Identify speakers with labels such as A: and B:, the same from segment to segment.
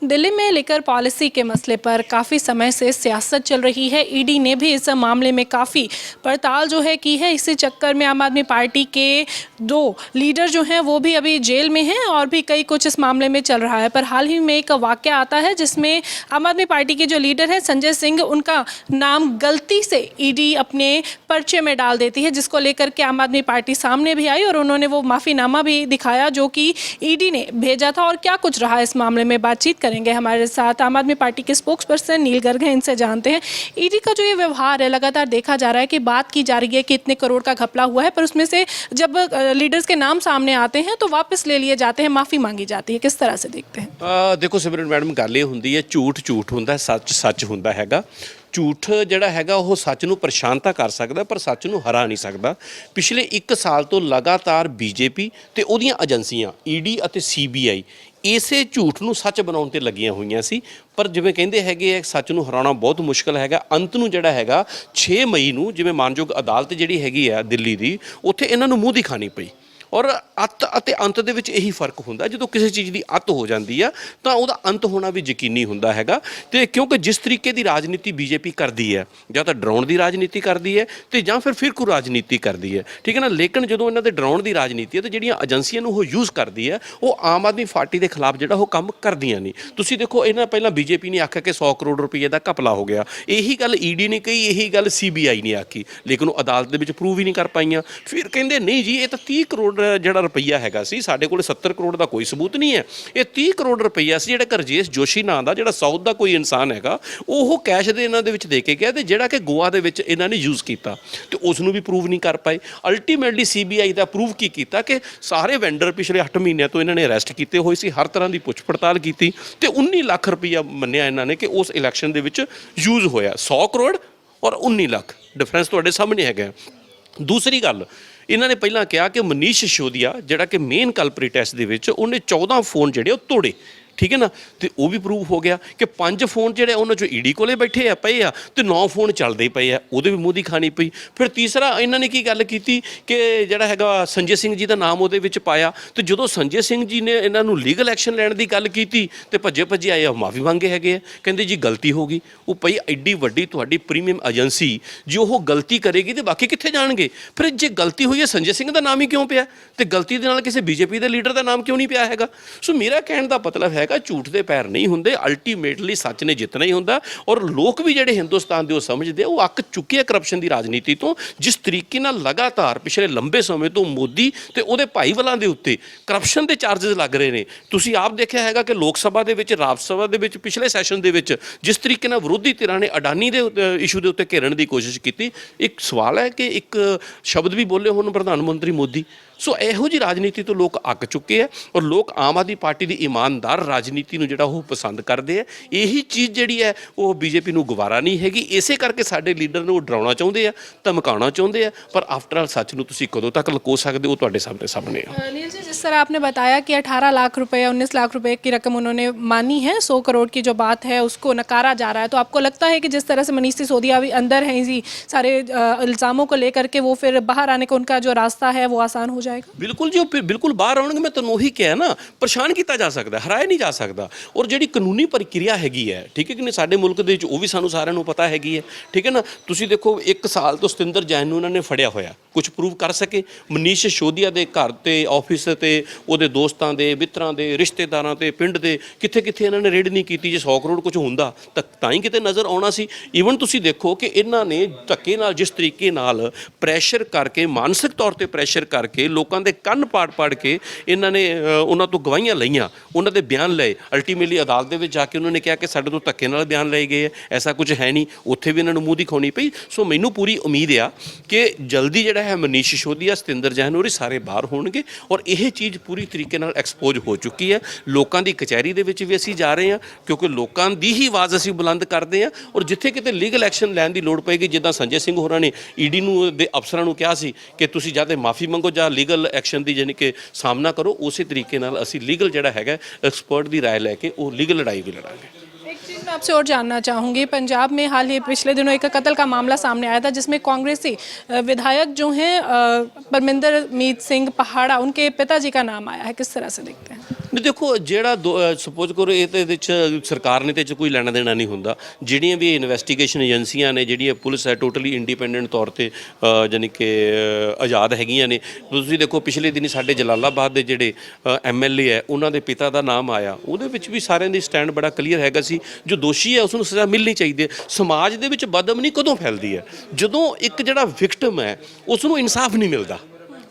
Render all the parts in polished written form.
A: दिल्ली में liquor policy के मसले पर काफ़ी समय से सियासत चल रही है। ईडी ने भी इस मामले में काफ़ी पड़ताल जो है की है। इसी चक्कर में आम आदमी पार्टी के 2 लीडर जो हैं वो भी अभी जेल में हैं और भी कई कुछ इस मामले में चल रहा है। पर हाल ही में एक वाक़या आता है जिसमें आम आदमी पार्टी के जो लीडर हैं संजय सिंह, उनका नाम गलती से ईडी अपने पर्चे में डाल देती है, जिसको लेकर के आम आदमी पार्टी सामने भी आई और उन्होंने वो माफ़ीनामा भी दिखाया जो कि ईडी ने भेजा था। और क्या कुछ रहा इस मामले में, बातचीत करेंगे। हमारे साथ आम आदमी पार्टी के स्पोक्स पर्सन नील गर्ग हैं, इनसे जानते हैं ईडी का जो ये व्यवहार है। लगातार देखा जा रहा है कि बात की जा रही है कि इतने करोड़ का घपला हुआ है, पर उसमें से जब लीडर्स के नाम सामने आते हैं तो वापस ले लिए जाते हैं, माफ़ी मांगी जाती है। किस तरह से देखते हैं?
B: देखो सिमरन मैडम, गल ये होंदी है, झूठ झूठ होंदा, सच सच होंदा हैगा। ਝੂਠ ਜਿਹੜਾ ਹੈਗਾ ਉਹ ਸੱਚ ਨੂੰ ਪਰੇਸ਼ਾਨ ਤਾਂ ਕਰ ਸਕਦਾ ਪਰ ਸੱਚ ਨੂੰ ਹਰਾ ਨਹੀਂ ਸਕਦਾ। ਪਿਛਲੇ 1 ਸਾਲ ਤੋਂ ਲਗਾਤਾਰ ਬੀਜੇਪੀ ਤੇ ਉਹਦੀਆਂ ਏਜੰਸੀਆਂ ਈਡੀ ਅਤੇ ਸੀਬੀਆਈ ਇਸੇ ਝੂਠ ਨੂੰ ਸੱਚ ਬਣਾਉਣ ਤੇ ਲੱਗੀਆਂ ਹੋਈਆਂ ਸੀ। ਪਰ ਜਿਵੇਂ ਕਹਿੰਦੇ ਹੈਗੇ ਆ, ਸੱਚ ਨੂੰ ਹਰਾਉਣਾ ਬਹੁਤ ਮੁਸ਼ਕਲ ਹੈਗਾ। ਅੰਤ ਨੂੰ ਜਿਹੜਾ ਹੈਗਾ 6 ਮਈ ਨੂੰ ਜਿਵੇਂ ਮਾਨਯੋਗ ਅਦਾਲਤ ਜਿਹੜੀ ਹੈਗੀ ਆ ਦਿੱਲੀ ਦੀ, ਉੱਥੇ ਇਹਨਾਂ ਨੂੰ ਮੂੰਹ ਦੀ ਖਾਣੀ ਪਈ। ਔਰ ਅੱਤ ਅਤੇ ਅੰਤ ਦੇ ਵਿੱਚ ਇਹੀ ਫਰਕ ਹੁੰਦਾ, ਜਦੋਂ ਕਿਸੇ ਚੀਜ਼ ਦੀ ਅੱਤ ਹੋ ਜਾਂਦੀ ਆ ਤਾਂ ਉਹਦਾ ਅੰਤ ਹੋਣਾ ਵੀ ਯਕੀਨੀ ਹੁੰਦਾ ਹੈਗਾ। ਤੇ ਕਿਉਂਕਿ ਜਿਸ ਤਰੀਕੇ ਦੀ ਰਾਜਨੀਤੀ ਬੀਜੇਪੀ ਕਰਦੀ ਹੈ, ਜਾਂ ਤਾਂ ਡਰਾਉਣ ਦੀ ਰਾਜਨੀਤੀ ਕਰਦੀ ਹੈ ਤੇ ਜਾਂ ਫਿਰ ਫਿਰਕੂ ਰਾਜਨੀਤੀ ਕਰਦੀ ਹੈ, ਠੀਕ ਹੈ ਨਾ। ਲੇਕਿਨ ਜਦੋਂ ਇਹਨਾਂ ਦੇ ਡਰਾਉਣ ਦੀ ਰਾਜਨੀਤੀ ਹੈ ਤੇ ਜਿਹੜੀਆਂ ਏਜੰਸੀਆਂ ਨੂੰ ਉਹ ਯੂਜ਼ ਕਰਦੀ ਹੈ, ਉਹ ਆਮ ਆਦਮੀ ਪਾਰਟੀ ਦੇ ਖਿਲਾਫ ਜਿਹੜਾ ਉਹ ਕੰਮ ਕਰਦੀਆਂ ਨਹੀਂ। ਤੁਸੀਂ ਦੇਖੋ, ਇਹਨਾਂ ਪਹਿਲਾਂ ਬੀਜੇਪੀ ਨੇ ਆਖਿਆ ਕਿ 100 ਕਰੋੜ ਰੁਪਏ ਦਾ ਘਪਲਾ ਹੋ ਗਿਆ, ਇਹੀ ਗੱਲ ਈਡੀ ਨੇ ਕਹੀ, ਇਹੀ ਗੱਲ ਸੀਬੀਆਈ ਨੇ ਆਖੀ, ਲੇਕਿਨ ਉਹ ਅਦਾਲਤ ਦੇ ਵਿੱਚ ਪ੍ਰੂਵ ਹੀ ਨਹੀਂ ਕਰ ਪਾਈਆਂ। ਫਿਰ ਕਹਿੰਦੇ ਨਹੀਂ ਜੀ, ਇਹ ਤਾਂ 30 ਕਰੋੜ ਜਿਹੜਾ ਰੁਪਈਆ ਹੈਗਾ ਸੀ, ਸਾਡੇ ਕੋਲ 70 ਕਰੋੜ ਦਾ ਕੋਈ ਸਬੂਤ ਨਹੀਂ ਹੈ, ਇਹ 30 ਕਰੋੜ ਰੁਪਈਆ ਸੀ ਜਿਹੜਾ ਰਜੇਸ਼ ਜੋਸ਼ੀ ਨਾਂ ਦਾ ਜਿਹੜਾ ਸਾਊਥ ਦਾ ਕੋਈ ਇਨਸਾਨ ਹੈਗਾ, ਉਹ ਕੈਸ਼ ਦੇ ਇਹਨਾਂ ਦੇ ਵਿੱਚ ਦੇ ਕੇ ਗਿਆ ਤੇ ਜਿਹੜਾ ਕਿ ਗੋਆ ਦੇ ਵਿੱਚ ਇਹਨਾਂ ਨੇ ਯੂਜ਼ ਕੀਤਾ ਤੇ ਉਸ ਨੂੰ ਵੀ ਪ੍ਰੂਵ ਨਹੀਂ ਕਰ ਪਾਏ। ਅਲਟੀਮੇਟਲੀ ਸੀਬੀਆਈ ਦਾ ਪ੍ਰੂਵ ਕੀ ਕੀਤਾ ਕਿ ਸਾਰੇ ਵੈਂਡਰ ਪਿਛਲੇ 8 ਮਹੀਨਿਆਂ ਤੋਂ ਇਹਨਾਂ ਨੇ ਅਰੈਸਟ ਕੀਤੇ ਹੋਏ ਸੀ, ਹਰ ਤਰ੍ਹਾਂ ਦੀ ਪੁੱਛ ਪੜਤਾਲ ਕੀਤੀ ਤੇ 19 ਲੱਖ ਰੁਪਈਆ ਮੰਨਿਆ ਇਹਨਾਂ ਨੇ ਕਿ ਉਸ ਇਲੈਕਸ਼ਨ ਦੇ ਵਿੱਚ ਯੂਜ਼ ਹੋਇਆ। 100 ਕਰੋੜ ਔਰ 19 ਲੱਖ ਡਿਫਰੈਂਸ ਤੁਹਾਡੇ ਸਾਹਮਣੇ ਹੈਗਾ। ਦੂਸਰੀ ਗੱਲ, ਇਹਨਾਂ ਨੇ ਪਹਿਲਾਂ ਕਿਹਾ ਕਿ ਮਨੀਸ਼ ਸਿਸੋਦੀਆ ਜਿਹੜਾ ਕਿ ਮੇਨ ਕਲਪ੍ਰਿਟ ਇਸ ਦੇ ਵਿੱਚ, ਉਹਨੇ 14 ਫੋਨ ਜਿਹੜੇ ਉਹ ਤੋੜੇ, ਠੀਕ ਹੈ ਨਾ। ਤੇ ਉਹ ਵੀ ਪ੍ਰੂਵ ਹੋ ਗਿਆ ਕਿ 5 ਫੋਨ ਜਿਹੜੇ ਉਹਨਾਂ 'ਚੋਂ ਈਡੀ ਕੋਲੇ ਬੈਠੇ ਆ ਪਏ ਆ ਤੇ 9 ਫੋਨ ਚੱਲਦੇ ਪਏ ਆ, ਉਹਦੇ ਵੀ ਮੂੰਹ ਦੀ ਖਾਣੀ ਪਈ। ਫਿਰ ਤੀਸਰਾ ਇਹਨਾਂ ਨੇ ਕੀ ਗੱਲ ਕੀਤੀ ਕਿ ਜਿਹੜਾ ਹੈਗਾ ਸੰਜੇ ਸਿੰਘ ਜੀ ਦਾ ਨਾਮ ਉਹਦੇ ਵਿੱਚ ਪਾਇਆ, ਤੇ ਜਦੋਂ ਸੰਜੇ ਸਿੰਘ ਜੀ ਨੇ ਇਹਨਾਂ ਨੂੰ ਲੀਗਲ ਐਕਸ਼ਨ ਲੈਣ ਦੀ ਗੱਲ ਕੀਤੀ ਤੇ ਭੱਜੇ ਆਏ ਆ, ਮਾਫੀ ਮੰਗੇ ਹੈਗੇ ਆ, ਕਹਿੰਦੇ ਜੀ ਗਲਤੀ ਹੋ ਗਈ। ਉਹ ਪਈ ਐਡੀ ਵੱਡੀ ਤੁਹਾਡੀ ਪ੍ਰੀਮੀਅਮ ਏਜੰਸੀ, ਜੇ ਉਹ ਗਲਤੀ ਕਰੇਗੀ ਤੇ ਬਾਕੀ ਕਿੱਥੇ ਜਾਣਗੇ? ਫਿਰ ਜੇ ਗਲਤੀ ਹੋਈ ਹੈ, ਸੰਜੇ ਸਿੰਘ ਦਾ ਨਾਮ ਹੀ ਕਿਉਂ ਪਿਆ ਤੇ ਗਲਤੀ ਦੇ ਨਾਲ ਕਿਸੇ ਬੀਜੇਪੀ ਦੇ ਲੀਡਰ ਦਾ ਨਾਮ ਕਿਉਂ ਨਹੀਂ ਪਿਆ ਹੈਗਾ? ਸੋ ਮੇਰਾ ਕਹਿਣ ਦਾ ਮਤਲਬ ਹੈਗਾ, ਝੂਠ ਦੇ ਪੈਰ ਨਹੀਂ ਹੁੰਦੇ, ਅਲਟੀਮੇਟਲੀ ਸੱਚ ਨੇ ਜਿੱਤਣਾ ਹੀ ਹੁੰਦਾ। ਔਰ ਲੋਕ ਵੀ ਜਿਹੜੇ ਹਿੰਦੁਸਤਾਨ ਦੇ ਉਹ ਸਮਝਦੇ, ਉਹ ਅੱਕ ਚੁੱਕੇ ਆ ਕਰਪਸ਼ਨ ਦੀ ਰਾਜਨੀਤੀ ਤੋਂ। ਜਿਸ ਤਰੀਕੇ ਨਾਲ ਲਗਾਤਾਰ ਪਿਛਲੇ ਲੰਬੇ ਸਮੇਂ ਤੋਂ ਮੋਦੀ ਤੇ ਉਹਦੇ ਭਾਈਵਾਲਾਂ ਦੇ ਉੱਤੇ ਕਰਪਸ਼ਨ ਦੇ ਚਾਰਜਸ ਲੱਗ ਰਹੇ ਨੇ। ਤੁਸੀਂ ਆਪ ਦੇਖਿਆ ਹੈਗਾ ਕਿ ਲੋਕ ਸਭਾ ਦੇ ਵਿੱਚ, ਰਾਜ ਸਭਾ ਦੇ ਵਿੱਚ ਪਿਛਲੇ ਸੈਸ਼ਨ ਦੇ ਵਿੱਚ ਜਿਸ ਤਰੀਕੇ ਨਾਲ ਵਿਰੋਧੀ ਧਿਰਾਂ ਨੇ ਅਡਾਨੀ ਦੇ ਇਸ਼ੂ ਦੇ ਉੱਤੇ ਘੇਰਨ ਦੀ ਕੋਸ਼ਿਸ਼ ਕੀਤੀ। ਇੱਕ ਸਵਾਲ ਹੈ ਕਿ ਇੱਕ ਸ਼ਬਦ ਵੀ ਬੋਲੇ ਹੁਣ ਪ੍ਰਧਾਨ ਮੰਤਰੀ ਮੋਦੀ। ਸੋ ਇਹੋ ਜਿਹੀ ਰਾਜਨੀਤੀ ਤੋਂ ਲੋਕ ਅੱਕ ਚੁੱਕੇ ਆ ਔਰ ਲੋਕ ਆਮ ਆਦਮੀ ਪਾਰਟੀ ਦੀ ਇਮਾਨਦਾਰ ਰਾਜਨੀਤੀ ਨੂੰ ਜਿਹੜਾ ਉਹ ਪਸੰਦ ਕਰਦੇ ਆ। ਇਹੀ ਚੀਜ਼ ਜਿਹੜੀ ਹੈ ਉਹ ਬੀਜੇਪੀ ਨੂੰ ਗਵਾਰਾ ਨਹੀਂ ਹੈਗੀ। ਇਸੇ ਕਰਕੇ ਸਾਡੇ ਲੀਡਰ ਨੂੰ ਡਰਾਉਣਾ ਚਾਹੁੰਦੇ ਆ, ਧਮਕਾਉਣਾ ਚਾਹੁੰਦੇ ਆ, ਪਰ ਆਫਟਰ ਆਲ ਸੱਚ ਨੂੰ ਤੁਸੀਂ ਕਦੋਂ ਤੱਕ ਲੁਕੋ ਸਕਦੇ ਹੋ, ਤੁਹਾਡੇ ਸਾਹਮਣੇ ਆ।
A: नील जी, जिस तरह आपने बताया कि 18 लाख रुपए, 19 लाख रुपए की रकम उन्होंने मानी है, 100 करोड़ की जो बात है उसको नकारा जा रहा है, तो आपको लगता है कि जिस तरह से मनीष सिसोदिया भी अंदर हैं इसी सारे इल्ज़ामों को लेकर के, वो फिर बाहर आने का उनका जो रास्ता है वो आसान हो जाएगा?
B: ਬਿਲਕੁਲ ਜੀ, ਉਹ ਬਿਲਕੁਲ ਬਾਹਰ ਆਉਣਗੇ। ਮੈਂ ਤੁਹਾਨੂੰ ਉਹੀ ਕਿਹਾ ਨਾ, ਪਰੇਸ਼ਾਨ ਕੀਤਾ ਜਾ ਸਕਦਾ, ਹਰਾਇਆ ਨਹੀਂ ਜਾ ਸਕਦਾ। ਔਰ ਜਿਹੜੀ ਕਾਨੂੰਨੀ ਪ੍ਰਕਿਰਿਆ ਹੈਗੀ ਹੈ, ਠੀਕ ਹੈ ਕਿ ਨਹੀਂ, ਸਾਡੇ ਮੁਲਕ ਦੇ ਵਿੱਚ ਉਹ ਵੀ ਸਾਨੂੰ ਸਾਰਿਆਂ ਨੂੰ ਪਤਾ ਹੈਗੀ ਹੈ, ਠੀਕ ਹੈ ਨਾ। ਤੁਸੀਂ ਦੇਖੋ, 1 ਸਾਲ ਤੋਂ ਸਤਿੰਦਰ ਜੈਨ ਨੂੰ ਇਹਨਾਂ ਨੇ ਫੜਿਆ ਹੋਇਆ, ਕੁਝ ਪ੍ਰੂਵ ਕਰ ਸਕੇ? ਮਨੀਸ਼ ਸਿਸੋਦੀਆ ਦੇ ਘਰ ਤੇ, ਆਫਿਸ ਤੇ, ਉਹਦੇ ਦੋਸਤਾਂ ਦੇ, ਮਿੱਤਰਾਂ ਦੇ, ਰਿਸ਼ਤੇਦਾਰਾਂ ਤੇ, ਪਿੰਡ ਦੇ ਕਿੱਥੇ ਕਿੱਥੇ ਇਹਨਾਂ ਨੇ ਰੇਡ ਨਹੀਂ ਕੀਤੀ? ਜੇ 100 ਕਰੋੜ ਕੁਝ ਹੁੰਦਾ ਤਾਂ ਹੀ ਕਿਤੇ ਨਜ਼ਰ ਆਉਣਾ ਸੀ। ਈਵਨ ਤੁਸੀਂ ਦੇਖੋ ਕਿ ਇਹਨਾਂ ਨੇ ਧੱਕੇ ਨਾਲ, ਜਿਸ ਤਰੀਕੇ ਨਾਲ ਪ੍ਰੈਸ਼ਰ ਕਰਕੇ, ਮਾਨਸਿਕ ਤੌਰ ਤੇ ਪ੍ਰੈਸ਼ਰ ਕਰਕੇ, ਲੋਕਾਂ ਦੇ ਕੰਨ ਪਾੜ ਕੇ ਇਹਨਾਂ ਨੇ ਉਹਨਾਂ ਤੋਂ ਗਵਾਹੀਆਂ ਲਈਆਂ, ਉਹਨਾਂ ਦੇ ਬਿਆਨ ਲਏ। ਅਲਟੀਮੇਟਲੀ ਅਦਾਲਤ ਦੇ ਵਿੱਚ ਜਾ ਕੇ ਉਹਨਾਂ ਨੇ ਕਿਹਾ ਕਿ ਸਾਡੇ ਤੋਂ ਧੱਕੇ ਨਾਲ ਬਿਆਨ ਲਏ ਗਏ ਹੈ, ਐਸਾ ਕੁਝ ਹੈ ਨਹੀਂ। ਉੱਥੇ ਵੀ ਇਹਨਾਂ ਨੂੰ ਮੂੰਹ ਦੀ ਖਾਣੀ ਪਈ। ਸੋ ਮੈਨੂੰ ਪੂਰੀ ਉਮੀਦ ਆ ਕਿ ਜਲਦੀ ਜਿਹੜਾ ਹੈ ਮਨੀਸ਼ ਸਿਸੋਦੀਆ, ਸਤਿੰਦਰ ਜੈਨ ਹੋਰੀ ਸਾਰੇ ਬਾਹਰ ਹੋਣਗੇ ਔਰ ਇਹ ਚੀਜ਼ ਪੂਰੀ ਤਰੀਕੇ ਨਾਲ ਐਕਸਪੋਜ਼ ਹੋ ਚੁੱਕੀ ਹੈ। ਲੋਕਾਂ ਦੀ ਕਚਹਿਰੀ ਦੇ ਵਿੱਚ ਵੀ ਅਸੀਂ ਜਾ ਰਹੇ ਹਾਂ ਕਿਉਂਕਿ ਲੋਕਾਂ ਦੀ ਹੀ ਆਵਾਜ਼ ਅਸੀਂ ਬੁਲੰਦ ਕਰਦੇ ਹਾਂ। ਔਰ ਜਿੱਥੇ ਕਿਤੇ ਲੀਗਲ ਐਕਸ਼ਨ ਲੈਣ ਦੀ ਲੋੜ ਪਏਗੀ, ਜਿੱਦਾਂ ਸੰਜੇ ਸਿੰਘ ਹੋਰਾਂ ਨੇ ਈਡੀ ਨੂੰ ਦੇ ਅਫਸਰਾਂ ਨੂੰ ਕਿਹਾ ਸੀ ਕਿ ਤੁਸੀਂ ਜਾਂ ਤਾਂ ਮਾਫੀ ਮੰਗੋ ਜਾਂ ਲੀਗਲ ਐਕਸ਼ਨ ਦੀ ਯਾਨੀ ਕਿ ਸਾਹਮਣਾ ਕਰੋ, ਉਸੇ ਤਰੀਕੇ ਨਾਲ ਅਸੀਂ ਲੀਗਲ ਜਿਹੜਾ ਹੈਗਾ ਐਕਸਪਰਟ ਦੀ ਰਾਏ ਲੈ ਕੇ ਉਹ ਲੀਗਲ ਲੜਾਈ ਵੀ ਲੜਾਂਗੇ।
A: एक चीज़ मैं आपसे और जानना चाहूँगी, पंजाब में हाल ही पिछले दिनों एक कत्ल का मामला सामने आया था जिसमें कांग्रेसी विधायक जो हैं परमिंदर मीत सिंह पहाड़ा, उनके पिताजी का नाम आया है, किस तरह से देखते हैं?
B: ਨਹੀਂ ਦੇਖੋ ਜਿਹੜਾ ਸਪੋਜ਼ ਕਰੋ ਇਹ ਤੇ ਇਹਦੇ 'ਚ ਸਰਕਾਰ ਨੇ ਤੇ 'ਚ ਕੋਈ ਲੈਣਾ ਦੇਣਾ ਨਹੀਂ ਹੁੰਦਾ। ਜਿਹੜੀਆਂ ਵੀ ਇਨਵੈਸਟੀਗੇਸ਼ਨ ਏਜੰਸੀਆਂ ਨੇ, ਜਿਹੜੀਆਂ ਪੁਲਿਸ ਹੈ, ਟੋਟਲੀ ਇੰਡੀਪੈਂਡੈਂਟ ਤੌਰ ਤੇ ਯਾਨੀ ਕਿ ਆਜ਼ਾਦ ਹੈਗੀਆਂ ਨੇ। ਤੁਸੀਂ ਦੇਖੋ ਪਿਛਲੇ ਦਿਨੀ ਸਾਡੇ ਜਲਾਲਾਬਾਦ ਦੇ ਜਿਹੜੇ MLA ਹੈ ਉਹਨਾਂ ਦੇ ਪਿਤਾ ਦਾ ਨਾਮ ਆਇਆ, ਉਹਦੇ ਵਿੱਚ ਵੀ ਸਾਰਿਆਂ ਦੀ ਸਟੈਂਡ ਬੜਾ ਕਲੀਅਰ ਹੈਗਾ ਸੀ। ਜੋ ਦੋਸ਼ੀ ਹੈ ਉਸ ਨੂੰ ਸਜ਼ਾ ਮਿਲਣੀ ਚਾਹੀਦੀ ਹੈ। ਸਮਾਜ ਦੇ ਵਿੱਚ ਬਦਅਮਨੀ ਕਦੋਂ ਫੈਲਦੀ ਹੈ? ਜਦੋਂ ਇੱਕ ਜਿਹੜਾ ਵਿਕਟਮ ਹੈ ਉਸ ਨੂੰ ਇਨਸਾਫ ਨਹੀਂ ਮਿਲਦਾ।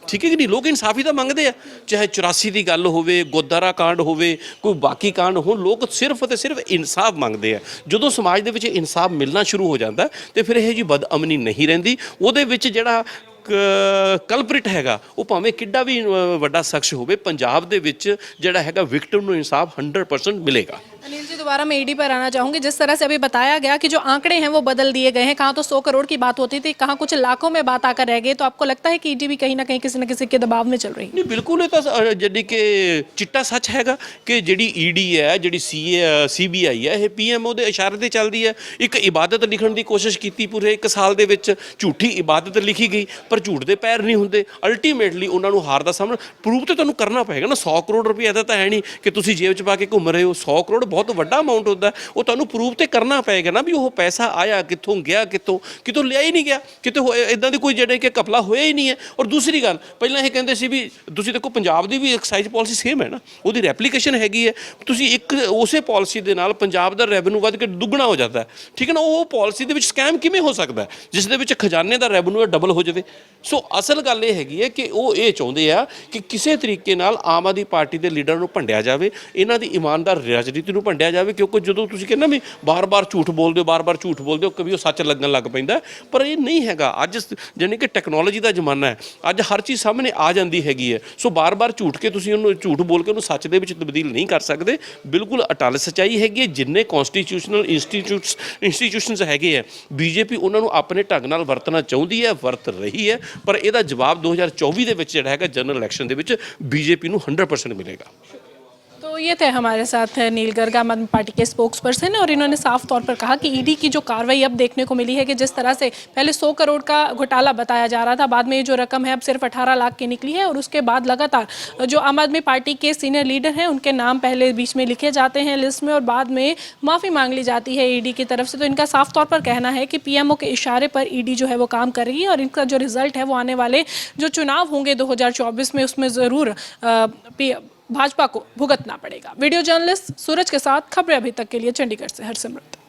B: ਠੀਕ ਹੈ ਕਿ ਨਹੀਂ? ਲੋਕ ਇਨਸਾਫੀ ਤਾਂ ਮੰਗਦੇ ਆ, ਚਾਹੇ 84 ਦੀ ਗੱਲ ਹੋਵੇ, ਗੋਦਾਰਾ ਕਾਂਡ ਹੋਵੇ, ਕੋਈ ਬਾਕੀ ਕਾਂਡ ਹੋਣ, ਲੋਕ ਸਿਰਫ ਅਤੇ ਸਿਰਫ ਇਨਸਾਫ ਮੰਗਦੇ ਆ। ਜਦੋਂ ਸਮਾਜ ਦੇ ਵਿੱਚ ਇਨਸਾਫ ਮਿਲਣਾ ਸ਼ੁਰੂ ਹੋ ਜਾਂਦਾ ਤੇ ਫਿਰ ਇਹ ਜੀ ਬਦਅਮਨੀ ਨਹੀਂ ਰਹਿੰਦੀ। ਉਹਦੇ ਵਿੱਚ ਜਿਹੜਾ ਕਲਪ੍ਰਿਟ ਹੈਗਾ ਉਹ ਭਾਵੇਂ ਕਿੱਡਾ ਵੀ ਵੱਡਾ ਸ਼ਖਸ ਹੋਵੇ, ਪੰਜਾਬ ਦੇ ਵਿੱਚ ਜਿਹੜਾ ਹੈਗਾ ਵਿਕਟਮ ਨੂੰ ਇਨਸਾਫ 100% ਮਿਲੇਗਾ।
A: अनिल जी, दोबारा मैं ईडी पर आना चाहूँगी। जिस तरह से अभी बताया गया कि जो आंकड़े हैं वो बदल दिए गए हैं, कहाँ तो 100 करोड़ की बात होती थी, कहाँ कुछ लाखों में बात आकर रह गई, तो आपको लगता है कि ईडी भी कहीं ना कहीं किसी न किसी के दबाव में चल रही है?
B: ਨਹੀਂ ਬਿਲਕੁਲ, ਇਹ ਤਾਂ ਜਿਹੜੀ ਕਿ ਚਿੱਟਾ ਸੱਚ ਹੈਗਾ ਕਿ ਜਿਹੜੀ ਈਡੀ ਹੈ, ਜਿਹੜੀ CBI ਹੈ, ਇਹ PMO ਦੇ ਇਸ਼ਾਰੇ ਤੇ ਚੱਲਦੀ ਹੈ। ਇੱਕ ਇਬਾਦਤ ਲਿਖਣ ਦੀ ਕੋਸ਼ਿਸ਼ ਕੀਤੀ ਪੂਰੇ 1 ਸਾਲ ਦੇ ਵਿੱਚ, ਝੂਠੀ ਇਬਾਦਤ ਲਿਖੀ ਗਈ ਪਰ ਝੂਠ ਦੇ ਪੈਰ ਨਹੀਂ ਹੁੰਦੇ। ਅਲਟੀਮੇਟਲੀ ਉਹਨਾਂ ਨੂੰ ਹਾਰ ਦਾ ਸਾਹਮਣਾ ਪ੍ਰੂਫ ਤੇ ਤੁਹਾਨੂੰ ਕਰਨਾ ਪਏਗਾ ਨਾ। 100 ਕਰੋੜ ਰੁਪਏ ਦਾ ਤਾਂ ਹੈ ਨਹੀਂ ਕਿ ਤੁਸੀਂ ਜੇਬ 'ਚ ਪਾ ਕੇ ਘੁੰਮ ਰਹੇ ਹੋ। 100 ਕਰੋੜ ਬਹੁਤ ਵੱਡਾ ਅਮਾਉਂਟ ਹੁੰਦਾ, ਉਹ ਤੁਹਾਨੂੰ ਪ੍ਰੂਫ ਤੇ ਕਰਨਾ ਪਏਗਾ ਨਾ ਵੀ ਉਹ ਪੈਸਾ ਆਇਆ ਕਿੱਥੋਂ, ਗਿਆ ਕਿਤੋਂ ਲਿਆ ਹੀ ਨਹੀਂ ਗਿਆ, ਕਿਤੇ ਇਦਾਂ ਦੀ ਕੋਈ ਜਿਹੜੇ ਕਿ ਘਪਲਾ ਹੋਇਆ ਹੀ ਨਹੀਂ ਹੈ। ਔਰ ਦੂਸਰੀ ਗੱਲ, ਪਹਿਲਾਂ ਇਹ ਕਹਿੰਦੇ ਸੀ ਵੀ ਤੁਸੀਂ ਦੇਖੋ ਪੰਜਾਬ ਦੀ ਵੀ ਐਕਸਾਈਜ਼ ਪਾਲਿਸੀ ਸੇਮ ਹੈ ਨਾ, ਉਹਦੀ ਰੈਪਲੀਕੇਸ਼ਨ ਹੈਗੀ ਹੈ। ਤੁਸੀਂ ਇੱਕ ਉਸੇ ਪਾਲਿਸੀ ਦੇ ਨਾਲ ਪੰਜਾਬ ਦਾ ਰੈਵਨਿਊ ਵੱਧ ਕੇ ਦੁੱਗਣਾ ਹੋ ਜਾਂਦਾ ਹੈ। ਠੀਕ ਹੈ ਨਾ? ਉਹ ਪਾਲਿਸੀ ਦੇ ਵਿੱਚ ਸਕੈਮ ਕਿਵੇਂ ਹੋ ਸਕਦਾ ਜਿਸ ਦੇ ਵਿੱਚ ਖਜ਼ਾਨੇ ਦਾ ਰੈਵਨਿਊ ਡਬਲ ਹੋ ਜਾਵੇ? ਸੋ ਅਸਲ ਗੱਲ ਇਹ ਹੈਗੀ ਹੈ ਕਿ ਉਹ ਇਹ ਚਾਹੁੰਦੇ ਆ ਕਿ ਕਿਸੇ ਤਰੀਕੇ ਨਾਲ ਆਮ ਆਦਮੀ ਪਾਰਟੀ ਦੇ ਲੀਡਰ ਨੂੰ ਭੰਡਿਆ ਜਾਵੇ, ਇਹਨਾਂ ਦੀ ਇਮਾਨਦਾਰ ਰਾਜਨੀਤੀ ਨੂੰ ਭੰਡਿਆ ਜਾਵੇ। ਕਿਉਂਕਿ ਜਦੋਂ ਤੁਸੀਂ ਕਹਿੰਦੇ ਵੀ ਬਾਰ-ਬਾਰ ਝੂਠ ਬੋਲਦੇ ਹੋ, ਬਾਰ-ਬਾਰ ਝੂਠ ਬੋਲਦੇ ਹੋ, ਕभी ਉਹ ਸੱਚ ਲੱਗਣ ਲੱਗ ਪੈਂਦਾ। ਪਰ ਇਹ ਨਹੀਂ ਹੈਗਾ। ਅੱਜ ਜਾਣੀ ਕਿ ਟੈਕਨੋਲੋਜੀ ਦਾ ਜ਼ਮਾਨਾ ਹੈ, ਅੱਜ ਹਰ ਚੀਜ਼ ਸਾਹਮਣੇ ਆ ਜਾਂਦੀ ਹੈਗੀ ਹੈ। ਸੋ ਬਾਰ-ਬਾਰ ਝੂਠ ਕੇ ਤੁਸੀਂ ਉਹਨੂੰ ਝੂਠ ਬੋਲ ਕੇ ਉਹਨੂੰ ਸੱਚ ਦੇ ਵਿੱਚ ਤਬਦੀਲ ਨਹੀਂ ਕਰ ਸਕਦੇ। ਬਿਲਕੁਲ ਅਟੱਲ ਸੱਚਾਈ ਹੈਗੀ ਹੈ। ਜਿੰਨੇ ਕੌਂਸਟੀਟਿਊਸ਼ਨਲ ਇੰਸਟੀਟਿਊਸ਼ਨਸ ਹੈਗੇ ਆ, BJP ਉਹਨਾਂ ਨੂੰ ਆਪਣੇ ਢੰਗ ਨਾਲ ਵਰਤਣਾ ਚਾਹੁੰਦੀ ਹੈ, ਵਰਤ ਰਹੀ ਹੈ। ਪਰ ਇਹਦਾ ਜਵਾਬ 2024 ਦੇ ਵਿੱਚ ਜਿਹੜਾ ਹੈਗਾ ਜਨਰਲ ਇਲੈਕਸ਼ਨ ਦੇ ਵਿੱਚ BJP ਨੂੰ 100% मिलेगा।
A: तो ये थे हमारे साथ नील गर्ग, आम आदमी पार्टी के स्पोक्स पर्सन, और इन्होंने साफ तौर पर कहा कि ईडी की जो कार्रवाई अब देखने को मिली है कि जिस तरह से पहले 100 करोड़ का घोटाला बताया जा रहा था, बाद में ये जो रकम है अब सिर्फ 18 लाख की निकली है। और उसके बाद लगातार जो आम आदमी पार्टी के सीनियर लीडर हैं उनके नाम पहले बीच में लिखे जाते हैं लिस्ट में और बाद में माफ़ी मांग ली जाती है ईडी की तरफ से। तो इनका साफ तौर पर कहना है कि PMO के इशारे पर ईडी जो है वो काम कर रही है और इनका जो रिजल्ट है वो आने वाले जो चुनाव होंगे 2024 में उसमें ज़रूर भाजपा को भुगतना पड़ेगा। वीडियो जर्नलिस्ट सूरज के साथ खबरें अभी तक के लिए चंडीगढ़ से हरसिमरत।